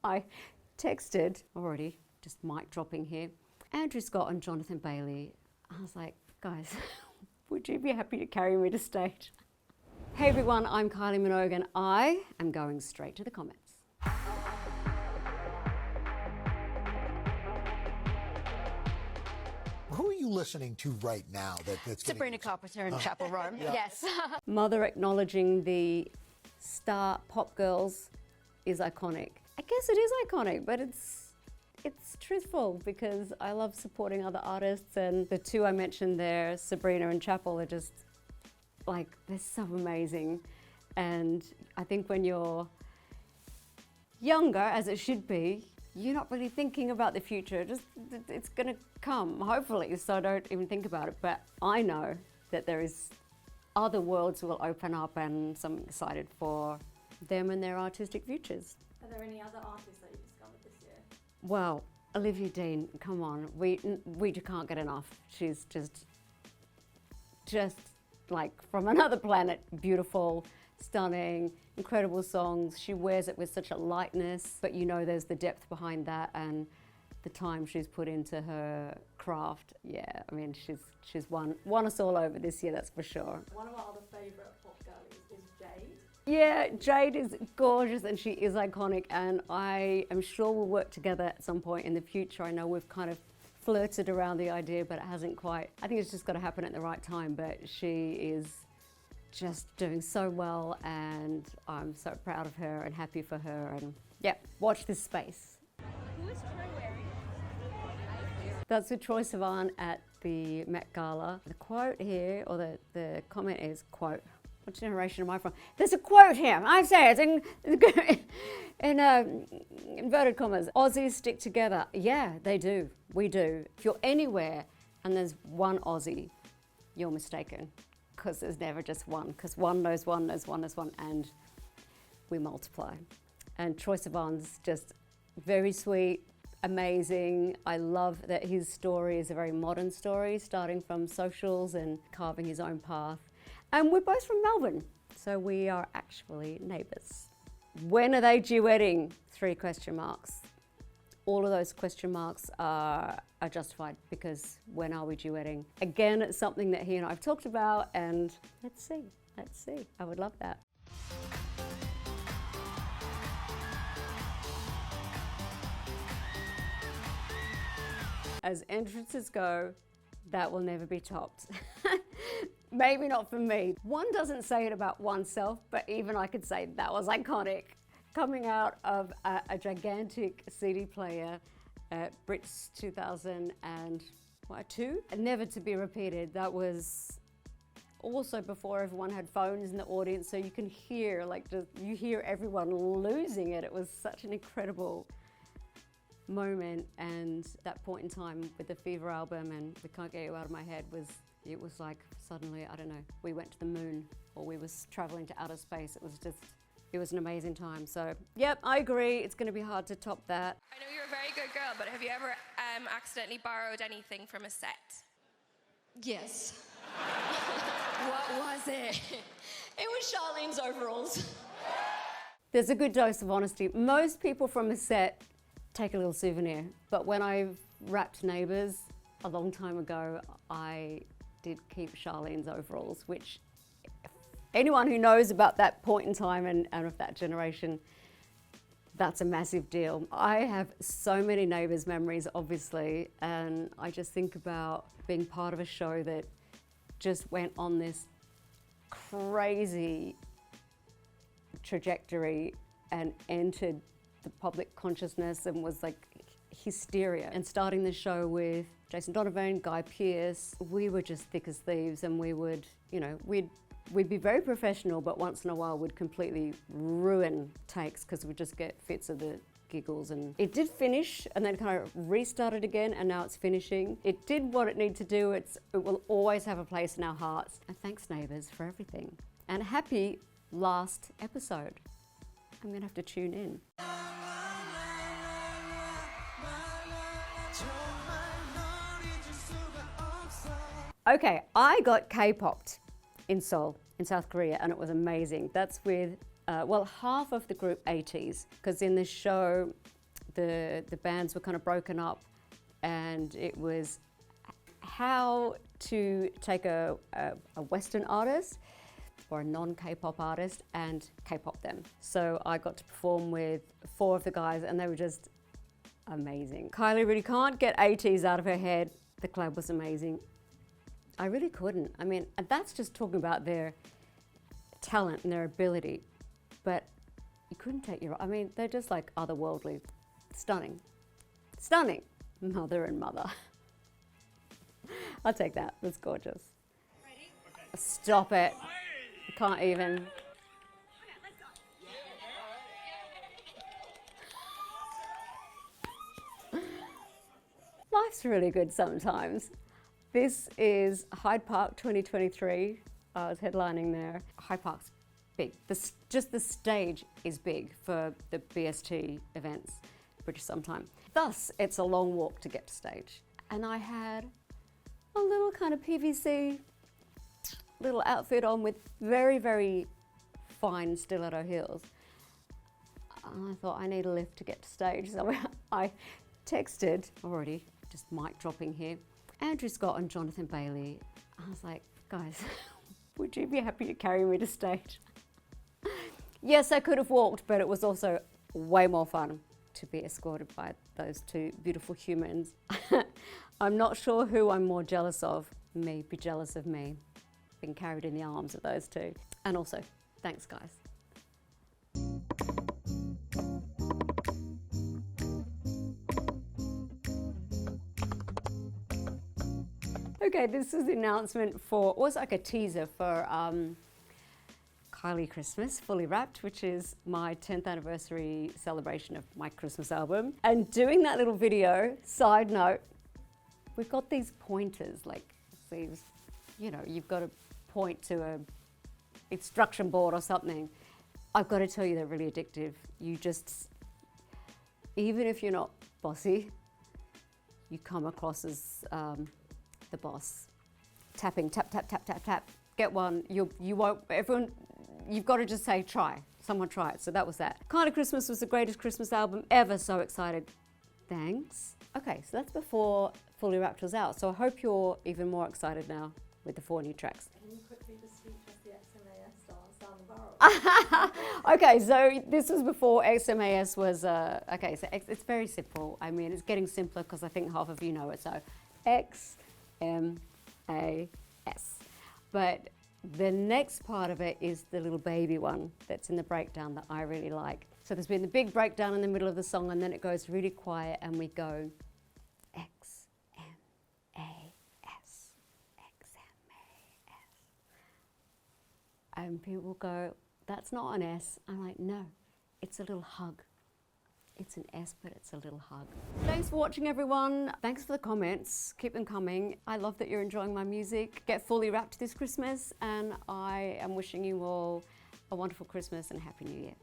I texted already, just mic dropping here, Andrew Scott and Jonathan Bailey. I was like, guys, would you be happy to carry me to stage? Hey everyone, I'm Kylie Minogue and I am going straight to the comments. Who are you listening to right now? That's Sabrina Carpenter in Chapel Roan. Yeah. Yes. Mother acknowledging the star pop girls is iconic. I guess it is iconic, but it's truthful because I love supporting other artists, and the two I mentioned there, Sabrina and Chapel, are just like, they're so amazing. And I think when you're younger, as it should be, you're not really thinking about the future. Just, it's gonna come, hopefully, so don't even think about it. But I know that there is other worlds will open up, and so I'm excited for them and their artistic futures. Are there any other artists that you discovered this year? Well, Olivia Dean, come on, we can't get enough. She's just like from another planet, beautiful, stunning, incredible songs. She wears it with such a lightness, but you know there's the depth behind that and the time she's put into her craft. Yeah, I mean, she's won us all over this year, that's for sure. One of our other favourite pop girlies is Jade. Yeah, Jade is gorgeous and she is iconic, and I am sure we'll work together at some point in the future. I know we've kind of flirted around the idea, but it hasn't quite. I think it's just got to happen at the right time, but she is just doing so well and I'm so proud of her and happy for her, and yeah, watch this space. Who is Troy wearing? That's with Troye Sivan at the Met Gala. The quote here, or the comment is, quote, what generation am I from? There's a quote here, I say it in inverted commas. Aussies stick together. Yeah, they do, we do. If you're anywhere and there's one Aussie, you're mistaken, because there's never just one, because one knows one knows one knows one, and we multiply. And Troye Sivan's just very sweet, amazing. I love that his story is a very modern story, starting from socials and carving his own path. And we're both from Melbourne, so we are actually neighbours. When are they duetting? 3 question marks. All of those question marks are justified, because when are we duetting? Again, it's something that he and I have talked about, and let's see. I would love that. As entrances go, that will never be topped. Maybe not for me. One doesn't say it about oneself, but even I could say that was iconic. Coming out of a gigantic CD player at Brits 2002, never to be repeated. That was also before everyone had phones in the audience, so you can hear, you hear everyone losing it. It was such an incredible moment, and that point in time with the Fever album and We Can't Get You Out of My Head it was like suddenly, I don't know, we went to the moon, or we was traveling to outer space. It was an amazing time. So, yep, I agree. It's going to be hard to top that. I know you're a very good girl, but have you ever accidentally borrowed anything from a set? Yes. What was it? It was Charlene's overalls. There's a good dose of honesty. Most people from a set take a little souvenir, but when I wrapped Neighbours a long time ago, I did keep Charlene's overalls, which anyone who knows about that point in time and of that generation, that's a massive deal. I have so many Neighbours memories, obviously, and I just think about being part of a show that just went on this crazy trajectory and entered the public consciousness and was like hysteria. And starting the show with Jason Donovan, Guy Pearce, we were just thick as thieves, and we would, we'd be very professional, but once in a while we'd completely ruin takes because we'd just get fits of the giggles. And it did finish and then kind of restarted again, and now it's finishing. It did what it needed to do. It will always have a place in our hearts. And thanks, Neighbours, for everything. And happy last episode. I'm gonna have to tune in. Okay, I got K-popped in Seoul, in South Korea, and it was amazing. That's with, half of the group ATEEZ, because in this show, the bands were kind of broken up, and it was how to take a Western artist or a non-K-pop artist and K-pop them. So I got to perform with 4 of the guys, and they were just amazing. Kylie really can't get ATs out of her head. The club was amazing. I really couldn't. I mean, and that's just talking about their talent and their ability, but you couldn't take your, I mean, they're just like otherworldly, stunning, stunning, mother and mother. I'll take that, that's gorgeous. Ready? Stop it, I can't even. Life's really good sometimes. This is Hyde Park 2023. I was headlining there. Hyde Park's big. Just the stage is big for the BST events, British Summertime. Thus, it's a long walk to get to stage. And I had a little kind of PVC little outfit on with very, very fine stiletto heels. And I thought, I need a lift to get to stage. So I texted, already just mic dropping here, Andrew Scott and Jonathan Bailey. I was like, guys, would you be happy to carry me to stage? Yes, I could have walked, but it was also way more fun to be escorted by those 2 beautiful humans. I'm not sure who I'm more jealous of. Me, be jealous of me, being carried in the arms of those 2. And also, thanks guys. Okay, this is the announcement for, it was like a teaser for Kylie Christmas, Fully Wrapped, which is my 10th anniversary celebration of my Christmas album. And doing that little video, side note, we've got these pointers, like these, you know, you've got to point to a instruction board or something. I've got to tell you, they're really addictive. You just, even if you're not bossy, you come across as the boss. Tapping, tap, tap, tap, tap, tap. Get one, you won't, everyone, you've got to just say, try. Someone try it. So that was that. Kylie Christmas was the greatest Christmas album ever. So excited. Thanks. Okay, so that's before Fully Wrapped was out. So I hope you're even more excited now with the 4 new tracks. Can you quickly just feature the XMAS stars down the barrel? Okay, so this was before XMAS was, okay, so it's very simple. I mean, it's getting simpler because I think half of you know it. So XMAS. But the next part of it is the little baby one that's in the breakdown that I really like. So there's been the big breakdown in the middle of the song, and then it goes really quiet and we go XMAS, XMAS. And people go, that's not an S. I'm like, no, it's a little hug. It's an S, but it's a little hug. Thanks for watching, everyone. Thanks for the comments. Keep them coming. I love that you're enjoying my music. Get fully wrapped this Christmas, and I am wishing you all a wonderful Christmas and a Happy New Year.